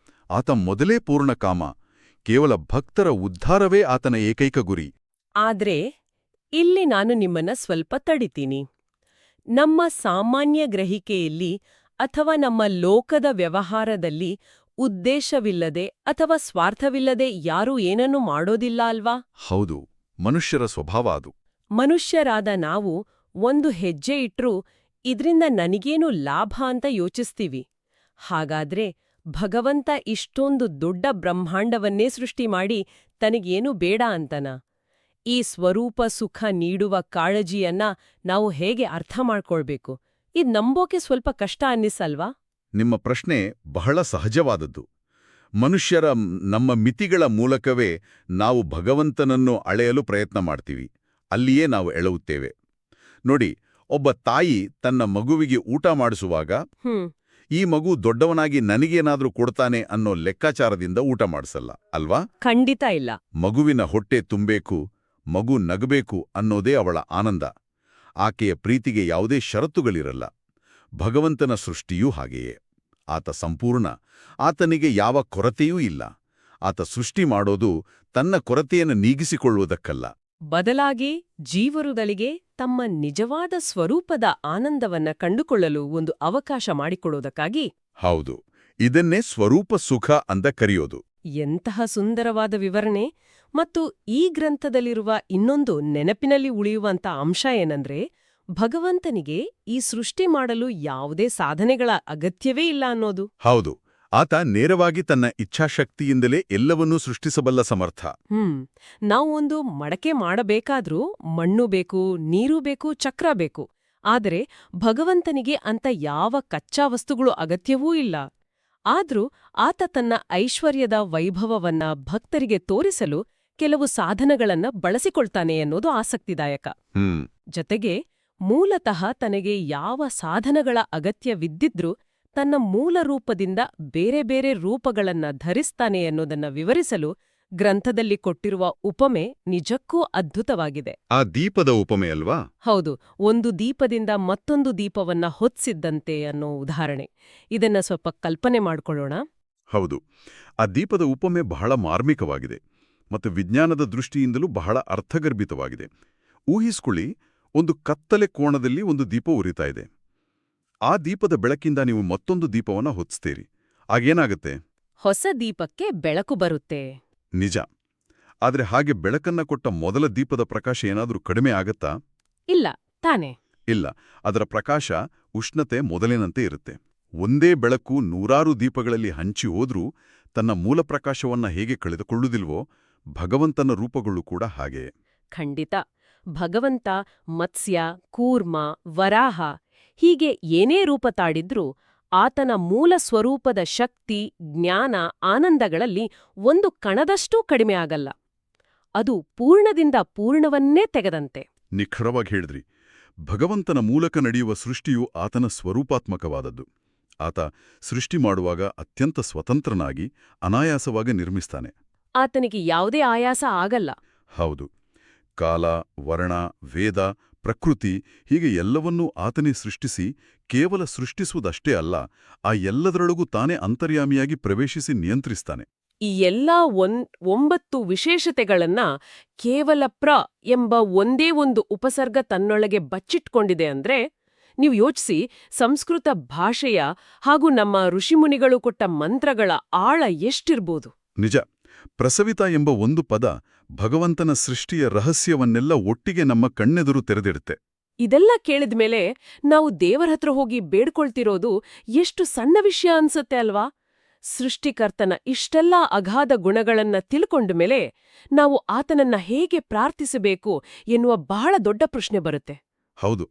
ಆತ ಮೊದಲೇ ಪೂರ್ಣಕಾಮ. ಕೇವಲ ಭಕ್ತರ ಉದ್ಧಾರವೇ ಆತನ ಏಕೈಕ ಗುರಿ. ಆದ್ರೆ ಇಲ್ಲಿ ನಾನು ನಿಮ್ಮನ್ನ ಸ್ವಲ್ಪ ತಡಿತೀನಿ. ನಮ್ಮ ಸಾಮಾನ್ಯ ಗ್ರಹಿಕೆಯಲ್ಲಿ ಅಥವಾ ನಮ್ಮ ಲೋಕದ ವ್ಯವಹಾರದಲ್ಲಿ ಉದ್ದೇಶವಿಲ್ಲದೆ ಅಥವಾ ಸ್ವಾರ್ಥವಿಲ್ಲದೆ ಯಾರೂ ಏನನ್ನೂ ಮಾಡೋದಿಲ್ಲ ಅಲ್ವಾ? ಹೌದು, ಮನುಷ್ಯರ ಸ್ವಭಾವ ಅದು. ಮನುಷ್ಯರಾದ ನಾವು ಒಂದು ಹೆಜ್ಜೆ ಇಟ್ರೂ ಇದ್ರಿಂದ ನನಗೇನು ಲಾಭ ಅಂತ ಯೋಚಿಸ್ತೀವಿ. ಹಾಗಾದ್ರೆ ಭಗವಂತ ಇಷ್ಟೊಂದು ದೊಡ್ಡ ಬ್ರಹ್ಮಾಂಡವನ್ನೇ ಸೃಷ್ಟಿ ಮಾಡಿ ತನಗೇನು ಬೇಡ ಅಂತನ? ಈ ಸ್ವರೂಪ ಸುಖ ನೀಡುವ ಕಾಳಜಿಯನ್ನ ನಾವು ಹೇಗೆ ಅರ್ಥ ಮಾಡ್ಕೊಳ್ಬೇಕು? ಇದ್ ನಂಬೋಕೆ ಸ್ವಲ್ಪ ಕಷ್ಟ ಅನ್ನಿಸಲ್ವಾ? ನಿಮ್ಮ ಪ್ರಶ್ನೆ ಬಹಳ ಸಹಜವಾದದ್ದು. ನಮ್ಮ ಮಿತಿಗಳ ಮೂಲಕವೇ ನಾವು ಭಗವಂತನನ್ನು ಅಳೆಯಲು ಪ್ರಯತ್ನ ಮಾಡ್ತೀವಿ. ಅಲ್ಲಿಯೇ ನಾವು ಎಳವುತ್ತೇವೆ. ನೋಡಿ, ಒಬ್ಬ ತಾಯಿ ತನ್ನ ಮಗುವಿಗೆ ಊಟ ಮಾಡಿಸುವಾಗ ಈ ಮಗು ದೊಡ್ಡವನಾಗಿ ನನಗೇನಾದ್ರೂ ಕೊಡ್ತಾನೆ ಅನ್ನೋ ಲೆಕ್ಕಾಚಾರದಿಂದ ಊಟ ಮಾಡಿಸಲ್ಲ, ಅಲ್ವಾ? ಖಂಡಿತ ಇಲ್ಲ. ಮಗುವಿನ ಹೊಟ್ಟೆ ತುಂಬಬೇಕು, ಮಗು ನಗಬೇಕು ಅನ್ನೋದೇ ಅವಳ ಆನಂದ. ಆಕೆಯ ಪ್ರೀತಿಗೆ ಯಾವುದೇ ಷರತ್ತುಗಳಿರಲ್ಲ. ಭಗವಂತನ ಸೃಷ್ಟಿಯೂ ಹಾಗೆಯೇ. ಆತ ಸಂಪೂರ್ಣ. ಆತನಿಗೆ ಯಾವ ಕೊರತೆಯೂ ಇಲ್ಲ. ಆತ ಸೃಷ್ಟಿ ಮಾಡೋದು ತನ್ನ ಕೊರತೆಯನ್ನು ನೀಗಿಸಿಕೊಳ್ಳುವುದಕ್ಕಲ್ಲ. ಬದಲಾಗಿ ಜೀವರುಗಳಿಗೆ ತಮ್ಮ ನಿಜವಾದ ಸ್ವರೂಪದ ಆನಂದವನ್ನ ಕಂಡುಕೊಳ್ಳಲು ಒಂದು ಅವಕಾಶ ಮಾಡಿಕೊಡೋದಕ್ಕಾಗಿ. ಹೌದು, ಇದನ್ನೇ ಸ್ವರೂಪ ಸುಖ ಅಂತ ಕರೆಯೋದು. ಎಂತಹ ಸುಂದರವಾದ ವಿವರಣೆ! ಮತ್ತು ಈ ಗ್ರಂಥದಲ್ಲಿರುವ ಇನ್ನೊಂದು ನೆನಪಿನಲ್ಲಿ ಉಳಿಯುವಂತ ಅಂಶ ಏನಂದ್ರೆ, ಭಗವಂತನಿಗೆ ಈ ಸೃಷ್ಟಿ ಮಾಡಲು ಯಾವುದೇ ಸಾಧನೆಗಳ ಅಗತ್ಯವೇ ಇಲ್ಲ ಅನ್ನೋದು. ಹೌದು, ಆತ ನೇರವಾಗಿ ತನ್ನ ಇಚ್ಛಾಶಕ್ತಿಯಿಂದಲೇ ಎಲ್ಲವನ್ನೂ ಸೃಷ್ಟಿಸಬಲ್ಲ ಸಮರ್ಥ. ನಾವು ಒಂದು ಮಡಕೆ ಮಾಡಬೇಕಾದ್ರೂ ಮಣ್ಣು ಬೇಕು, ನೀರು ಬೇಕು, ಚಕ್ರ ಬೇಕು. ಆದರೆ ಭಗವಂತನಿಗೆ ಅಂತ ಯಾವ ಕಚ್ಚಾ ವಸ್ತುಗಳು ಅಗತ್ಯವೂ ಇಲ್ಲ. ಆದ್ರೂ ಆತ ತನ್ನ ಐಶ್ವರ್ಯದ ವೈಭವವನ್ನ ಭಕ್ತರಿಗೆ ತೋರಿಸಲು ಕೆಲವು ಸಾಧನಗಳನ್ನ ಬಳಸಿಕೊಳ್ತಾನೆ ಅನ್ನೋದು ಆಸಕ್ತಿದಾಯಕ. ಜೊತೆಗೆ ಮೂಲತಃ ತನಗೆ ಯಾವ ಸಾಧನಗಳ ಅಗತ್ಯವಿದ್ದಿದ್ರೂ ತನ್ನ ಮೂಲ ರೂಪದಿಂದ ಬೇರೆ ಬೇರೆ ರೂಪಗಳನ್ನ ಧರಿಸ್ತಾನೆ ಅನ್ನೋದನ್ನ ವಿವರಿಸಲು ಗ್ರಂಥದಲ್ಲಿ ಕೊಟ್ಟಿರುವ ಉಪಮೆ ನಿಜಕ್ಕೂ ಅದ್ಭುತವಾಗಿದೆ. ಆ ದೀಪದ ಉಪಮೆ ಅಲ್ವಾ? ಹೌದು, ಒಂದು ದೀಪದಿಂದ ಮತ್ತೊಂದು ದೀಪವನ್ನ ಹೊತ್ಸಿದ್ದಂತೆ ಅನ್ನೋ ಉದಾಹರಣೆ. ಇದನ್ನ ಸ್ವಲ್ಪ ಕಲ್ಪನೆ ಮಾಡ್ಕೊಳ್ಳೋಣ. ಹೌದು, ಆ ದೀಪದ ಉಪಮೆ ಬಹಳ ಮಾರ್ಮಿಕವಾಗಿದೆ ಮತ್ತು ವಿಜ್ಞಾನದ ದೃಷ್ಟಿಯಿಂದಲೂ ಬಹಳ ಅರ್ಥಗರ್ಭಿತವಾಗಿದೆ. ಊಹಿಸ್ಕೊಳ್ಳಿ, ಒಂದು ಕತ್ತಲೆ ಕೋಣದಲ್ಲಿ ಒಂದು ದೀಪ ಉರಿತಾ ಇದೆ. ಆ ದೀಪದ ಬೆಳಕಿಂದ ನೀವು ಮತ್ತೊಂದು ದೀಪವನ್ನ ಹೊತ್ತಿಸ್ತೀರಿ. ಆಗೇನಾಗತ್ತೆ? ಹೊಸ ದೀಪಕ್ಕೆ ಬೆಳಕು ಬರುತ್ತೆ. ನಿಜ. ಆದ್ರೆ ಹಾಗೆ ಬೆಳಕನ್ನ ಕೊಟ್ಟ ಮೊದಲ ದೀಪದ ಪ್ರಕಾಶ ಏನಾದ್ರೂ ಕಡಿಮೆ ಆಗತ್ತಾ? ಇಲ್ಲ ತಾನೆ? ಇಲ್ಲ, ಅದರ ಪ್ರಕಾಶ ಉಷ್ಣತೆ ಮೊದಲಿನಂತೆ ಇರುತ್ತೆ. ಒಂದೇ ಬೆಳಕು ನೂರಾರು ದೀಪಗಳಲ್ಲಿ ಹಂಚಿ ಹೋದ್ರೂ ತನ್ನ ಮೂಲ ಪ್ರಕಾಶವನ್ನ ಹೇಗೆ ಕಳೆದುಕೊಳ್ಳುವುದಿಲ್ವೋ, ಭಗವಂತನ ರೂಪಗಳು ಕೂಡ ಹಾಗೆಯೇ. ಖಂಡಿತ. ಭಗವಂತ ಮತ್ಸ್ಯ, ಕೂರ್ಮ, ವರಾಹ ಹೀಗೆ ಏನೇ ರೂಪ ತಾಡಿದ್ರೂ ಆತನ ಮೂಲ ಸ್ವರೂಪದ ಶಕ್ತಿ, ಜ್ಞಾನ, ಆನಂದಗಳಲ್ಲಿ ಒಂದು ಕಣದಷ್ಟೂ ಕಡಿಮೆ ಆಗಲ್ಲ. ಅದು ಪೂರ್ಣದಿಂದ ಪೂರ್ಣವನ್ನೇ ತೆಗೆದಂತೆ. ನಿಖರವಾಗಿ ಹೇಳಿದ್ರಿ. ಭಗವಂತನ ಮೂಲಕ ನಡೆಯುವ ಸೃಷ್ಟಿಯು ಆತನ ಸ್ವರೂಪಾತ್ಮಕವಾದದ್ದು. ಆತ ಸೃಷ್ಟಿ ಮಾಡುವಾಗ ಅತ್ಯಂತ ಸ್ವತಂತ್ರನಾಗಿ ಅನಾಯಾಸವಾಗಿ ನಿರ್ಮಿಸ್ತಾನೆ. ಆತನಿಗೆ ಯಾವುದೇ ಆಯಾಸ ಆಗಲ್ಲ. ಹೌದು. ಕಾಲ, ವರ್ಣ, ವೇದ, ಪ್ರಕೃತಿ ಹೀಗೆ ಎಲ್ಲವನ್ನೂ ಆತನೇ ಸೃಷ್ಟಿಸಿ ಕೇವಲ ಸೃಷ್ಟಿಸುವುದಷ್ಟೇ ಅಲ್ಲ, ಆ ಎಲ್ಲದರೊಳಗೂ ತಾನೇ ಅಂತರ್ಯಾಮಿಯಾಗಿ ಪ್ರವೇಶಿಸಿ ನಿಯಂತ್ರಿಸ್ತಾನೆ. ಈ ಎಲ್ಲಾ 9 ವಿಶೇಷತೆಗಳನ್ನ ಕೇವಲ ಎಂಬ ಒಂದೇ ಒಂದು ಉಪಸರ್ಗ ತನ್ನೊಳಗೆ ಬಚ್ಚಿಟ್ಕೊಂಡಿದೆ ಅಂದ್ರೆ, ನೀವು ಯೋಚಿಸಿ, ಸಂಸ್ಕೃತ ಭಾಷೆಯ ಹಾಗೂ ನಮ್ಮ ಋಷಿಮುನಿಗಳು ಕೊಟ್ಟ ಮಂತ್ರಗಳ ಆಳ ಎಷ್ಟಿರ್ಬೋದು. ನಿಜ. ಪ್ರಸವಿತ ಎಂಬ ಒಂದು ಪದ ಭಗವಂತನ ಸೃಷ್ಟಿಯ ರಹಸ್ಯವನ್ನೆಲ್ಲ ಒಟ್ಟಿಗೆ ನಮ್ಮ ಕಣ್ಣೆದುರು ತೆರೆದಿಡುತ್ತೆ. ಇದೆಲ್ಲ ಕೇಳಿದ್ಮೇಲೆ ನಾವು ದೇವರ ಹತ್ರ ಹೋಗಿ ಬೇಡ್ಕೊಳ್ತಿರೋದು ಎಷ್ಟು ಸಣ್ಣ ವಿಷಯ ಅನ್ಸತ್ತೆ ಅಲ್ವಾ? ಸೃಷ್ಟಿಕರ್ತನ ಇಷ್ಟೆಲ್ಲ ಅಗಾಧ ಗುಣಗಳನ್ನ ತಿಳ್ಕೊಂಡ ಮೇಲೆ ನಾವು ಆತನನ್ನ ಹೇಗೆ ಪ್ರಾರ್ಥಿಸಬೇಕು ಎನ್ನುವ ಬಹಳ ದೊಡ್ಡ ಪ್ರಶ್ನೆ ಬರುತ್ತೆ. ಹೌದು,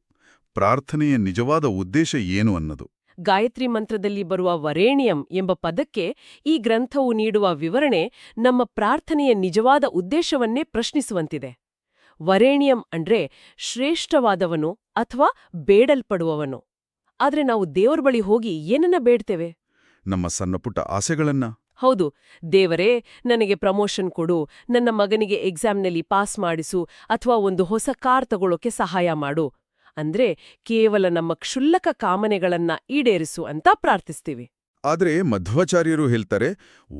ಪ್ರಾರ್ಥನೆಯ ನಿಜವಾದ ಉದ್ದೇಶ ಏನು ಅನ್ನೋದು. ಗಾಯತ್ರಿ ಮಂತ್ರದಲ್ಲಿ ಬರುವ ವರೇಣ್ಯಂ ಎಂಬ ಪದಕ್ಕೆ ಈ ಗ್ರಂಥವು ನೀಡುವ ವಿವರಣೆ ನಮ್ಮ ಪ್ರಾರ್ಥನೆಯ ನಿಜವಾದ ಉದ್ದೇಶವನ್ನೇ ಪ್ರಶ್ನಿಸುವಂತಿದೆ. ವರೇಣ್ಯಂ ಅಂದ್ರೆ ಶ್ರೇಷ್ಠವಾದವನು ಅಥವಾ ಬೇಡಲ್ಪಡುವವನು. ಆದ್ರೆ ನಾವು ದೇವ್ರ ಬಳಿ ಹೋಗಿ ಏನನ್ನ ಬೇಡ್ತೇವೆ? ನಮ್ಮ ಸಣ್ಣಪುಟ್ಟ ಆಸೆಗಳನ್ನ. ಹೌದು, ದೇವರೇ ನನಗೆ ಪ್ರಮೋಷನ್ ಕೊಡು, ನನ್ನ ಮಗನಿಗೆ ಎಕ್ಸಾಮ್ನಲ್ಲಿ ಪಾಸ್ ಮಾಡಿಸು, ಅಥವಾ ಒಂದು ಹೊಸ ಕಾರ್ ತಗೊಳ್ಳೋಕೆ ಸಹಾಯ ಮಾಡು. ಅಂದ್ರೆ ಕೇವಲ ನಮ್ಮ ಕ್ಷುಲ್ಲಕ ಕಾಮನೆಗಳನ್ನ ಈಡೇರಿಸು ಅಂತ ಪ್ರಾರ್ಥಿಸ್ತೀವಿ. ಆದ್ರೆ ಮಧ್ವಾಚಾರ್ಯರು ಹೇಳ್ತಾರೆ,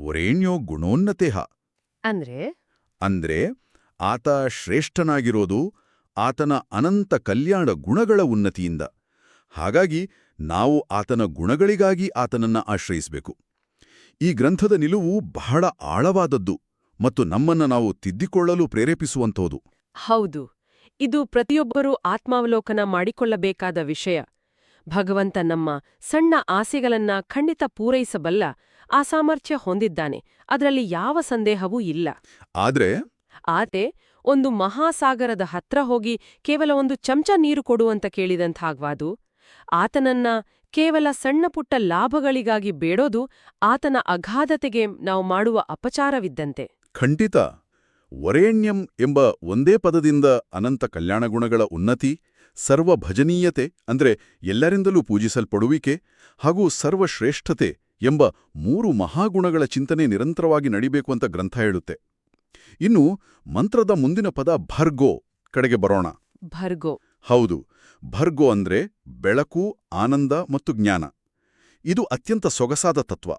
ವರೇಣ್ಯೋ ಗುಣೋನ್ನತೇಹ. ಅಂದ್ರೆ ಆತ ಶ್ರೇಷ್ಠನಾಗಿರೋದು ಆತನ ಅನಂತ ಕಲ್ಯಾಣ ಗುಣಗಳ ಉನ್ನತಿಯಿಂದ. ಹಾಗಾಗಿ ನಾವು ಆತನ ಗುಣಗಳಿಗಾಗಿ ಆತನನ್ನ ಆಶ್ರಯಿಸಬೇಕು. ಈ ಗ್ರಂಥದ ನಿಲುವು ಬಹಳ ಆಳವಾದದ್ದು ಮತ್ತು ನಮ್ಮನ್ನ ನಾವು ತಿದ್ದಿಕೊಳ್ಳಲು ಪ್ರೇರೇಪಿಸುವಂಥದ್ದು. ಹೌದು, ಇದು ಪ್ರತಿಯೊಬ್ಬರೂ ಆತ್ಮಾವಲೋಕನ ಮಾಡಿಕೊಳ್ಳಬೇಕಾದ ವಿಷಯ. ಭಗವಂತ ನಮ್ಮ ಸಣ್ಣ ಆಸೆಗಳನ್ನ ಖಂಡಿತ ಪೂರೈಸಬಲ್ಲ, ಆ ಸಾಮರ್ಥ್ಯ ಹೊಂದಿದ್ದಾನೆ, ಅದರಲ್ಲಿ ಯಾವ ಸಂದೇಹವೂ ಇಲ್ಲ. ಆತೆ ಒಂದು ಮಹಾಸಾಗರದ ಹತ್ರ ಹೋಗಿ ಕೇವಲ ಒಂದು ಚಮಚ ನೀರು ಕೊಡು ಅಂತ ಕೇಳಿದಂಥಾಗ್ವಾದು. ಆತನನ್ನ ಕೇವಲ ಸಣ್ಣಪುಟ್ಟ ಲಾಭಗಳಿಗಾಗಿ ಬೇಡೋದು ಆತನ ಅಗಾಧತೆಗೆ ನಾವು ಮಾಡುವ ಅಪಚಾರವಿದ್ದಂತೆ. ಖಂಡಿತ. ವರೇಣ್ಯಂ ಎಂಬ ಒಂದೇ ಪದದಿಂದ ಅನಂತ ಕಲ್ಯಾಣ ಗುಣಗಳ ಉನ್ನತಿ, ಸರ್ವಭಜನೀಯತೆ ಅಂದ್ರೆ ಎಲ್ಲರಿಂದಲೂ ಪೂಜಿಸಲ್ಪಡುವಿಕೆ, ಹಾಗೂ ಸರ್ವಶ್ರೇಷ್ಠತೆ ಎಂಬ 3 ಮಹಾಗುಣಗಳ ಚಿಂತನೆ ನಿರಂತರವಾಗಿ ನಡಿಬೇಕು ಅಂತ ಗ್ರಂಥ ಹೇಳುತ್ತೆ. ಇನ್ನು ಮಂತ್ರದ ಮುಂದಿನ ಪದ ಭರ್ಗೋ ಕಡೆಗೆ ಬರೋಣ. ಭರ್ಗೋ. ಹೌದು, ಭರ್ಗೋ ಅಂದ್ರೆ ಬೆಳಕು, ಆನಂದ ಮತ್ತು ಜ್ಞಾನ. ಇದು ಅತ್ಯಂತ ಸೊಗಸಾದ ತತ್ವ.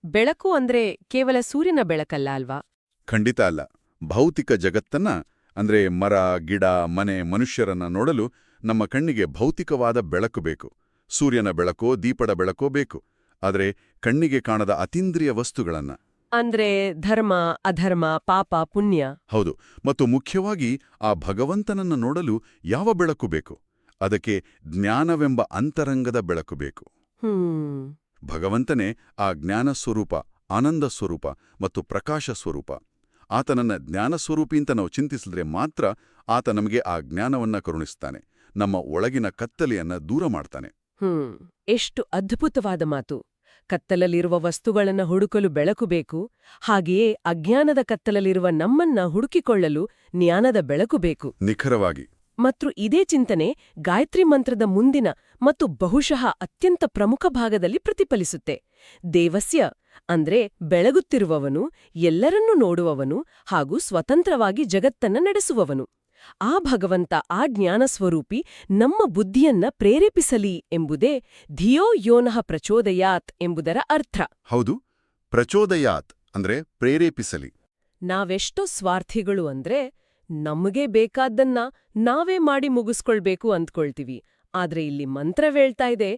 ಬೆಳಕು ಅಂದ್ರೆ ಕೇವಲ ಸೂರ್ಯನ ಬೆಳಕಲ್ಲ ಅಲ್ವಾ? ಖಂಡಿತ ಅಲ್ಲ. ಭೌತಿಕ ಜಗತ್ತನ್ನ ಅಂದ್ರೆ ಮರ, ಗಿಡ, ಮನೆ, ಮನುಷ್ಯರನ್ನ ನೋಡಲು ನಮ್ಮ ಕಣ್ಣಿಗೆ ಭೌತಿಕವಾದ ಬೆಳಕು ಬೇಕು. ಸೂರ್ಯನ ಬೆಳಕೋ ದೀಪದ ಬೆಳಕೋ ಬೇಕು. ಆದರೆ ಕಣ್ಣಿಗೆ ಕಾಣದ ಅತೀಂದ್ರಿಯ ವಸ್ತುಗಳನ್ನ ಅಂದ್ರೆ ಧರ್ಮ, ಅಧರ್ಮ, ಪಾಪ, ಪುಣ್ಯ. ಹೌದು, ಮತ್ತು ಮುಖ್ಯವಾಗಿ ಆ ಭಗವಂತನನ್ನ ನೋಡಲು ಯಾವ ಬೆಳಕು ಬೇಕು? ಅದಕ್ಕೆ ಜ್ಞಾನವೆಂಬ ಅಂತರಂಗದ ಬೆಳಕು ಬೇಕು. ಭಗವಂತನೇ ಆ ಜ್ಞಾನ ಸ್ವರೂಪ, ಆನಂದ ಸ್ವರೂಪ ಮತ್ತು ಪ್ರಕಾಶ ಸ್ವರೂಪ. ಆತನನ್ನ ಜ್ಞಾನ ಸ್ವರೂಪಿ ಅಂತ ನಾವು ಚಿಂತಿಸಿದ್ರೆ ಮಾತ್ರ ಆತ ನಮಗೆ ಆ ಜ್ಞಾನವನ್ನ ಕರುಣಿಸ್ತಾನೆ, ನಮ್ಮ ಒಳಗಿನ ಕತ್ತಲೆಯನ್ನ ದೂರ ಮಾಡ್ತಾನೆ. ಎಷ್ಟು ಅದ್ಭುತವಾದ ಮಾತು! ಕತ್ತಲಲ್ಲಿರುವ ವಸ್ತುಗಳನ್ನ ಹುಡುಕಲು ಬೆಳಕು ಬೇಕು, ಹಾಗೆಯೇ ಅಜ್ಞಾನದ ಕತ್ತಲಲ್ಲಿರುವ ನಮ್ಮನ್ನ ಹುಡುಕಿಕೊಳ್ಳಲು ಜ್ಞಾನದ ಬೆಳಕು ಬೇಕು. ನಿಖರವಾಗಿ. ಮತ್ತು ಇದೇ ಚಿಂತನೆ ಗಾಯತ್ರಿ ಮಂತ್ರದ ಮುಂದಿನ ಮತ್ತು ಬಹುಶಃ ಅತ್ಯಂತ ಪ್ರಮುಖ ಭಾಗದಲ್ಲಿ ಪ್ರತಿಫಲಿಸುತ್ತೆ. ದೇವಸ್ಯ ಅಂದ್ರೆ ಬೆಳಗುತ್ತಿರುವವನು, ಎಲ್ಲರನ್ನೂ ನೋಡುವವನು ಹಾಗೂ ಸ್ವತಂತ್ರವಾಗಿ ಜಗತ್ತನ್ನ ನಡೆಸುವವನು. ಆ ಭಗವಂತ, ಆ ಜ್ಞಾನಸ್ವರೂಪಿ ನಮ್ಮ ಬುದ್ಧಿಯನ್ನ ಪ್ರೇರೇಪಿಸಲಿ ಎಂಬುದೇ ಧಿಯೋ ಯೋನಃ ಪ್ರಚೋದಯಾತ್ ಎಂಬುದರ ಅರ್ಥ. ಹೌದು, ಪ್ರಚೋದಯಾತ್ ಅಂದ್ರೆ ಪ್ರೇರೇಪಿಸಲಿ. ನಾವೆಷ್ಟೋ ಸ್ವಾರ್ಥಿಗಳು ಅಂದ್ರೆ ನಮಗೆ ಬೇಕಾದ್ದನ್ನ ನಾವೇ ಮಾಡಿ ಮುಗಿಸ್ಕೊಳ್ಬೇಕು ಅಂದ್ಕೊಳ್ತೀವಿ. ಆದ್ರೆ ಇಲ್ಲಿ ಮಂತ್ರವೇಳ್ತಾ ಇದೆ,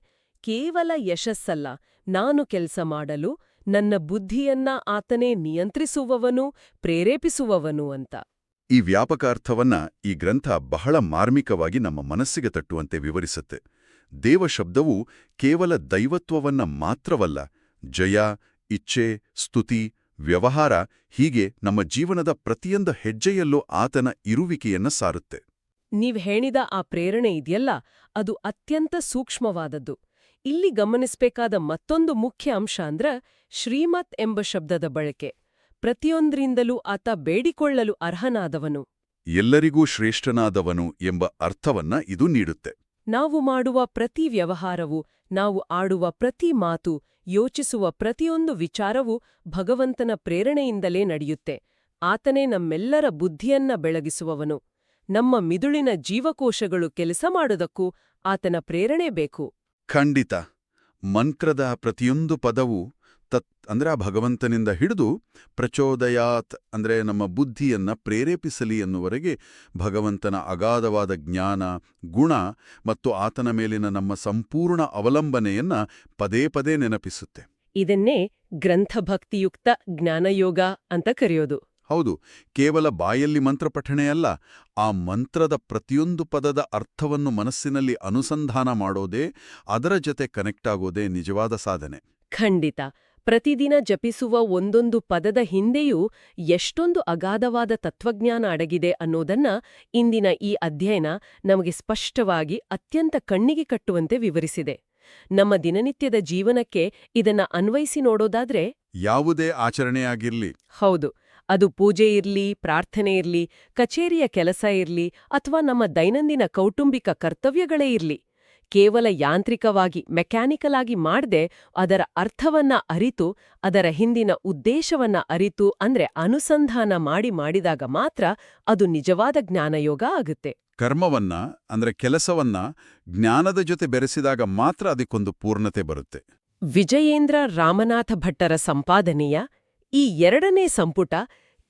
ಕೇವಲ ಯಶಸ್ಸಲ್ಲ, ನಾನು ಕೆಲ್ಸ ಮಾಡಲು ನನ್ನ ಬುದ್ಧಿಯನ್ನ ಆತನೇ ನಿಯಂತ್ರಿಸುವವನು, ಪ್ರೇರೇಪಿಸುವವನು ಅಂತ. ಈ ವ್ಯಾಪಕ ಅರ್ಥವನ್ನ ಈ ಗ್ರಂಥ ಬಹಳ ಮಾರ್ಮಿಕವಾಗಿ ನಮ್ಮ ಮನಸ್ಸಿಗೆ ತಟ್ಟುವಂತೆ ವಿವರಿಸುತ್ತೆ. ದೇವಶಬ್ದವು ಕೇವಲ ದೈವತ್ವವನ್ನ ಮಾತ್ರವಲ್ಲ, ಜಯ, ಇಚ್ಛೆ, ಸ್ತುತಿ, ವ್ಯವಹಾರ, ಹೀಗೆ ನಮ್ಮ ಜೀವನದ ಪ್ರತಿಯೊಂದು ಹೆಜ್ಜೆಯಲ್ಲೂ ಆತನ ಇರುವಿಕೆಯನ್ನ ಸಾರುತ್ತೆ. ನೀವ್ ಹೇಳಿದ ಆ ಪ್ರೇರಣೆ ಇದೆಯಲ್ಲ, ಅದು ಅತ್ಯಂತ ಸೂಕ್ಷ್ಮವಾದದ್ದು. ಇಲ್ಲಿ ಗಮನಿಸ್ಬೇಕಾದ ಮತ್ತೊಂದು ಮುಖ್ಯ ಅಂಶ ಅಂದ್ರ ಶ್ರೀಮತ್ ಎಂಬ ಶಬ್ದದ ಬಳಕೆ. ಪ್ರತಿಯೊಂದ್ರಿಂದಲೂ ಆತ ಬೇಡಿಕೊಳ್ಳಲು ಅರ್ಹನಾದವನು, ಎಲ್ಲರಿಗೂ ಶ್ರೇಷ್ಠನಾದವನು ಎಂಬ ಅರ್ಥವನ್ನ ಇದು ನೀಡುತ್ತೆ. ನಾವು ಮಾಡುವ ಪ್ರತಿ ವ್ಯವಹಾರವು, ನಾವು ಆಡುವ ಪ್ರತಿ ಮಾತು, ಯೋಚಿಸುವ ಪ್ರತಿಯೊಂದು ವಿಚಾರವೂ ಭಗವಂತನ ಪ್ರೇರಣೆಯಿಂದಲೇ ನಡೆಯುತ್ತೆ. ಆತನೇ ನಮ್ಮೆಲ್ಲರ ಬುದ್ಧಿಯನ್ನ ಬೆಳಗಿಸುವವನು. ನಮ್ಮ ಮಿದುಳಿನ ಜೀವಕೋಶಗಳು ಕೆಲಸ ಮಾಡುವುದಕ್ಕೂ ಆತನ ಪ್ರೇರಣೆ ಬೇಕು. ಖಂಡಿತ. ಮಂತ್ರದ ಪ್ರತಿಯೊಂದು ಪದವು ಅಂದ್ರೆ ಆ ಭಗವಂತನಿಂದ ಹಿಡಿದು ಪ್ರಚೋದಯಾತ್ ಅಂದ್ರೆ ನಮ್ಮ ಬುದ್ಧಿಯನ್ನ ಪ್ರೇರೇಪಿಸಲಿ ಎನ್ನುವರೆಗೆ ಭಗವಂತನ ಅಗಾಧವಾದ ಜ್ಞಾನ, ಗುಣ ಮತ್ತು ಆತನ ಮೇಲಿನ ನಮ್ಮ ಸಂಪೂರ್ಣ ಅವಲಂಬನೆಯನ್ನ ಪದೇ ಪದೇ ನೆನಪಿಸುತ್ತೆ. ಇದನ್ನೇ ಗ್ರಂಥಭಕ್ತಿಯುಕ್ತ ಜ್ಞಾನಯೋಗ ಅಂತ ಕರೆಯೋದು. ಹೌದು, ಕೇವಲ ಬಾಯಲ್ಲಿ ಮಂತ್ರಪಠಣೆಯಲ್ಲ, ಆ ಮಂತ್ರದ ಪ್ರತಿಯೊಂದು ಪದದ ಅರ್ಥವನ್ನು ಮನಸ್ಸಿನಲ್ಲಿ ಅನುಸಂಧಾನ ಮಾಡೋದೇ, ಅದರ ಜೊತೆ ಕನೆಕ್ಟ್ ಆಗೋದೇ ನಿಜವಾದ ಸಾಧನೆ. ಖಂಡಿತ. ಪ್ರತಿದಿನ ಜಪಿಸುವ ಒಂದೊಂದು ಪದದ ಹಿಂದೆಯೂ ಎಷ್ಟೊಂದು ಅಗಾಧವಾದ ತತ್ವಜ್ಞಾನ ಅಡಗಿದೆ ಅನ್ನೋದನ್ನ ಇಂದಿನ ಈ ಅಧ್ಯಯನ ನಮಗೆ ಸ್ಪಷ್ಟವಾಗಿ, ಅತ್ಯಂತ ಕಣ್ಣಿಗೆ ಕಟ್ಟುವಂತೆ ವಿವರಿಸಿದೆ. ನಮ್ಮ ದಿನನಿತ್ಯದ ಜೀವನಕ್ಕೆ ಇದನ್ನ ಅನ್ವಯಿಸಿ ನೋಡೋದಾದ್ರೆ, ಯಾವುದೇ ಆಚರಣೆಯಾಗಿರ್ಲಿ, ಹೌದು, ಅದು ಪೂಜೆ ಇರ್ಲಿ, ಪ್ರಾರ್ಥನೆ ಇರ್ಲಿ, ಕಚೇರಿಯ ಕೆಲಸ ಇರ್ಲಿ ಅಥವಾ ನಮ್ಮ ದೈನಂದಿನ ಕೌಟುಂಬಿಕ ಕರ್ತವ್ಯಗಳೇ ಇರ್ಲಿ, ಕೇವಲ ಯಾಂತ್ರಿಕವಾಗಿ ಮೆಕ್ಯಾನಿಕಲ್ ಆಗಿ ಮಾಡದೆ ಅದರ ಅರ್ಥವನ್ನ ಅರಿತು ಅದರ ಹಿಂದಿನ ಉದ್ದೇಶವನ್ನ ಅರಿತು ಅಂದ್ರೆ ಅನುಸಂಧಾನ ಮಾಡಿದಾಗ ಮಾತ್ರ ಅದು ನಿಜವಾದ ಜ್ಞಾನಯೋಗ ಆಗುತ್ತೆ. ಕರ್ಮವನ್ನ ಅಂದ್ರೆ ಕೆಲಸವನ್ನ ಜ್ಞಾನದ ಜೊತೆ ಬೆರೆಸಿದಾಗ ಮಾತ್ರ ಅದಕ್ಕೊಂದು ಪೂರ್ಣತೆ ಬರುತ್ತೆ. ವಿಜಯೇಂದ್ರ ರಾಮನಾಥ ಭಟ್ಟರ ಸಂಪಾದನೆಯ ಈ 2ನೇ ಸಂಪುಟ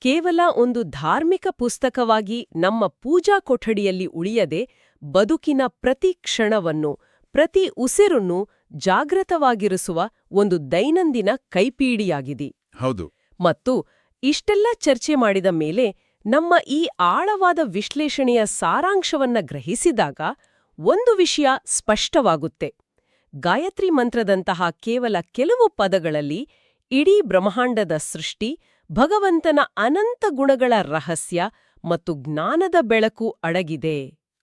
ಕೇವಲ ಒಂದು ಧಾರ್ಮಿಕ ಪುಸ್ತಕವಾಗಿ ನಮ್ಮ ಪೂಜಾ ಕೊಠಡಿಯಲ್ಲಿ ಉಳಿಯದೆ ಬದುಕಿನ ಪ್ರತಿ ಕ್ಷಣವನ್ನು, ಪ್ರತಿ ಉಸಿರನ್ನು ಜಾಗೃತವಾಗಿರಿಸುವ ಒಂದು ದೈನಂದಿನ ಕೈಪಿಡಿಯಾಗಿದೆ. ಹೌದು. ಮತ್ತು ಇಷ್ಟೆಲ್ಲ ಚರ್ಚೆ ಮಾಡಿದ ಮೇಲೆ ನಮ್ಮ ಈ ಆಳವಾದ ವಿಶ್ಲೇಷಣೆಯ ಸಾರಾಂಶವನ್ನ ಗ್ರಹಿಸಿದಾಗ ಒಂದು ವಿಷಯ ಸ್ಪಷ್ಟವಾಗುತ್ತೆ. ಗಾಯತ್ರಿ ಮಂತ್ರದಂತಹ ಕೇವಲ ಕೆಲವು ಪದಗಳಲ್ಲಿ ಇಡೀ ಬ್ರಹ್ಮಾಂಡದ ಸೃಷ್ಟಿ, ಭಗವಂತನ ಅನಂತ ಗುಣಗಳ ರಹಸ್ಯ ಮತ್ತು ಜ್ಞಾನದ ಬೆಳಕು ಅಡಗಿದೆ.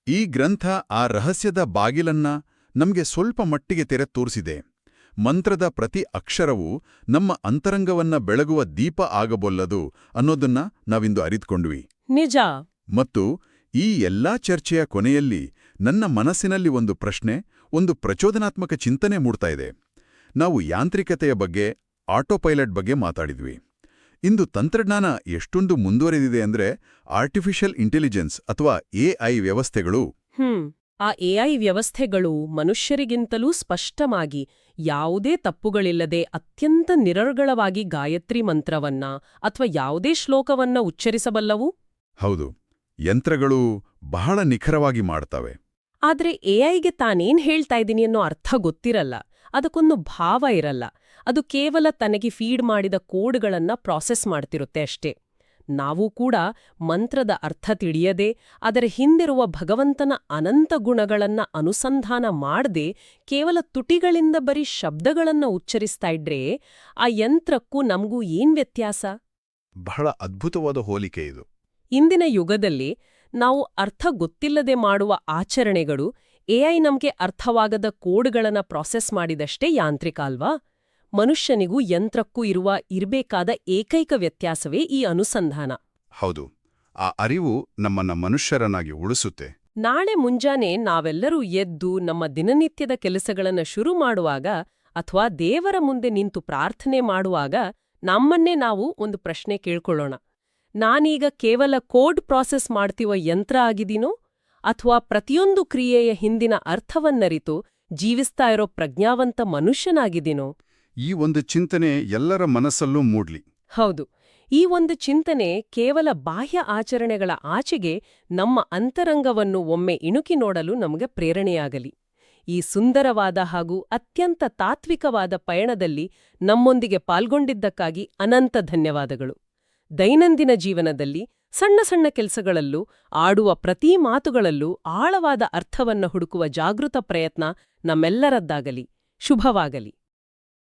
ಈ ಗ್ರಂಥ ಆ ರಹಸ್ಯದ ಬಾಗಿಲನ್ನ ನಮ್ಗೆ ಸ್ವಲ್ಪ ಮಟ್ಟಿಗೆ ತೆರೆ ತೋರಿಸಿದೆ. ಮಂತ್ರದ ಪ್ರತಿ ಅಕ್ಷರವೂ ನಮ್ಮ ಅಂತರಂಗವನ್ನ ಬೆಳಗುವ ದೀಪ ಆಗಬಲ್ಲದು ಅನ್ನೋದನ್ನ ನಾವಿಂದು ಅರಿತುಕೊಂಡ್ವಿ. ನಿಜ. ಮತ್ತು ಈ ಎಲ್ಲಾ ಚರ್ಚೆಯ ಕೊನೆಯಲ್ಲಿ ನನ್ನ ಮನಸ್ಸಿನಲ್ಲಿ ಒಂದು ಪ್ರಶ್ನೆ, ಒಂದು ಪ್ರಚೋದನಾತ್ಮಕ ಚಿಂತನೆ ಮೂಡ್ತಾ ಇದೆ. ನಾವು ಯಾಂತ್ರಿಕತೆಯ ಬಗ್ಗೆ, ಆಟೋಪೈಲಟ್ ಬಗ್ಗೆ ಮಾತಾಡಿದ್ವಿ. ಇಂದು ತಂತ್ರಜ್ಞಾನ ಎಷ್ಟೊಂದು ಮುಂದುವರೆದಿದೆ ಅಂದ್ರೆ ಆರ್ಟಿಫಿಷಿಯಲ್ ಇಂಟೆಲಿಜೆನ್ಸ್ ಅಥವಾ ಎಐ ವ್ಯವಸ್ಥೆಗಳು. ಆ ಎಐ ವ್ಯವಸ್ಥೆಗಳು ಮನುಷ್ಯರಿಗಿಂತಲೂ ಸ್ಪಷ್ಟವಾಗಿ, ಯಾವುದೇ ತಪ್ಪುಗಳಿಲ್ಲದೆ ಅತ್ಯಂತ ನಿರರ್ಗಳವಾಗಿ ಗಾಯತ್ರಿ ಮಂತ್ರವನ್ನ ಅಥವಾ ಯಾವುದೇ ಶ್ಲೋಕವನ್ನ ಉಚ್ಚರಿಸಬಲ್ಲವು. ಹೌದು, ಯಂತ್ರಗಳು ಬಹಳ ನಿಖರವಾಗಿ ಮಾಡ್ತವೆ. ಆದ್ರೆ ಎಐಗೆ ತಾನೇನ್ ಹೇಳ್ತಾ ಇದ್ದೀನಿ ಅನ್ನೋ ಅರ್ಥ ಗೊತ್ತಿರಲ್ಲ, ಅದಕ್ಕೊಂದು ಭಾವ ಇರಲ್ಲ. ಅದು ಕೇವಲ ತನಗೆ ಫೀಡ್ ಮಾಡಿದ ಕೋಡ್ಗಳನ್ನ ಪ್ರಾಸೆಸ್ ಮಾಡ್ತಿರುತ್ತೆ ಅಷ್ಟೇ. ನಾವು ಕೂಡ ಮಂತ್ರದ ಅರ್ಥ ತಿಳಿಯದೆ ಅದರ ಹಿಂದಿರುವ ಭಗವಂತನ ಅನಂತ ಗುಣಗಳನ್ನ ಅನುಸಂಧಾನ ಮಾಡದೆ ಕೇವಲ ತುಟಿಗಳಿಂದ ಬರೀ ಶಬ್ದಗಳನ್ನ ಉಚ್ಚರಿಸ್ತಾ ಇದ್ರೆ ಆ ಯಂತ್ರಕ್ಕೂ ನಮಗೂ ಏನ್ ವ್ಯತ್ಯಾಸ? ಬಹಳ ಅದ್ಭುತವಾದ ಹೋಲಿಕೆ ಇದು. ಇಂದಿನ ಯುಗದಲ್ಲಿ ನಾವು ಅರ್ಥ ಗೊತ್ತಿಲ್ಲದೆ ಮಾಡುವ ಆಚರಣೆಗಳು ಎಐ ನಮ್ಗೆ ಅರ್ಥವಾಗದ ಕೋಡ್ಗಳನ್ನ ಪ್ರಾಸೆಸ್ ಮಾಡಿದಷ್ಟೇ ಯಾಂತ್ರಿಕ ಅಲ್ವಾ? ಮನುಷ್ಯನಿಗೂ ಯಂತ್ರಕ್ಕೂ ಇರಬೇಕಾದ ಏಕೈಕ ವ್ಯತ್ಯಾಸವೇ ಈ ಅನುಸಂಧಾನ. ಹೌದು, ಆ ಅರಿವು ನಮ್ಮನ್ನ ಮನುಷ್ಯರನ್ನಾಗಿ ಉಳಿಸುತ್ತೆ. ನಾಳೆ ಮುಂಜಾನೆ ನಾವೆಲ್ಲರೂ ಎದ್ದು ನಮ್ಮ ದಿನನಿತ್ಯದ ಕೆಲಸಗಳನ್ನ ಶುರು ಮಾಡುವಾಗ ಅಥವಾ ದೇವರ ಮುಂದೆ ನಿಂತು ಪ್ರಾರ್ಥನೆ ಮಾಡುವಾಗ ನಮ್ಮನ್ನೇ ನಾವು ಒಂದು ಪ್ರಶ್ನೆ ಕೇಳ್ಕೊಳ್ಳೋಣ. ನಾನೀಗ ಕೇವಲ ಕೋಡ್ ಪ್ರಾಸೆಸ್ ಮಾಡ್ತಿವ ಯಂತ್ರ ಆಗಿದ್ದೀನೋ ಅಥವಾ ಪ್ರತಿಯೊಂದು ಕ್ರಿಯೆಯ ಹಿಂದಿನ ಅರ್ಥವನ್ನರಿತು ಜೀವಿಸ್ತಾ ಇರೋ ಪ್ರಜ್ಞಾವಂತ ಮನುಷ್ಯನಾಗಿದ್ದೀನೋ? ಈ ಒಂದು ಚಿಂತನೆ ಎಲ್ಲರ ಮನಸ್ಸಲ್ಲೂ ಮೂಡ್ಲಿ. ಹೌದು, ಈ ಒಂದು ಚಿಂತನೆ ಕೇವಲ ಬಾಹ್ಯ ಆಚರಣೆಗಳ ಆಚೆಗೆ ನಮ್ಮ ಅಂತರಂಗವನ್ನು ಒಮ್ಮೆ ಇಣುಕಿ ನೋಡಲು ನಮಗೆ ಪ್ರೇರಣೆಯಾಗಲಿ. ಈ ಸುಂದರವಾದ ಹಾಗೂ ಅತ್ಯಂತ ತಾತ್ವಿಕವಾದ ಪಯಣದಲ್ಲಿ ನಮ್ಮೊಂದಿಗೆ ಪಾಲ್ಗೊಂಡಿದ್ದಕ್ಕಾಗಿ ಅನಂತ ಧನ್ಯವಾದಗಳು. ದೈನಂದಿನ ಜೀವನದಲ್ಲಿ ಸಣ್ಣ ಸಣ್ಣ ಕೆಲಸಗಳಲ್ಲೂ ಆಡುವ ಪ್ರತಿ ಮಾತುಗಳಲ್ಲೂ ಆಳವಾದ ಅರ್ಥವನ್ನ ಹುಡುಕುವ ಜಾಗೃತ ಪ್ರಯತ್ನ ನಮ್ಮೆಲ್ಲರದ್ದಾಗಲಿ. ಶುಭವಾಗಲಿ.